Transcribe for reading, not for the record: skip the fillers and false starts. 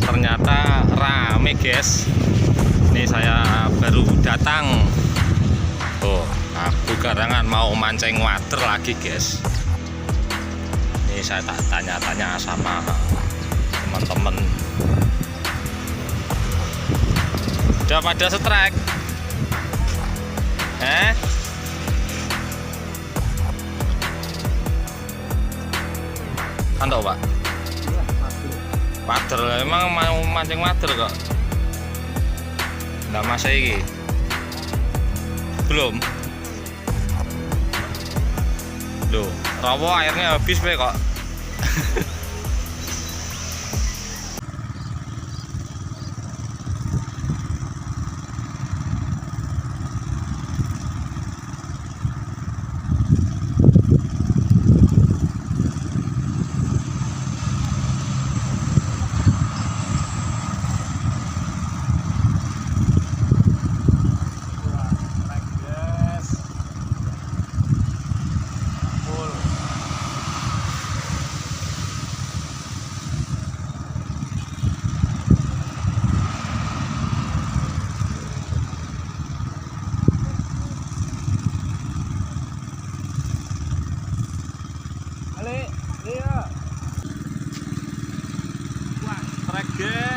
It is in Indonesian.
ternyata rame guys. Ini saya baru datang. Tuh, aku garangan mau mancing water lagi guys. Ini saya tak tanya-tanya sama teman-teman. Udah pada strike? Antok pak? Water, emang mau mancing water kok? Nggak masa ini? Belum? Loh, rawa airnya habis be kok. Iya. Wah, strike guys.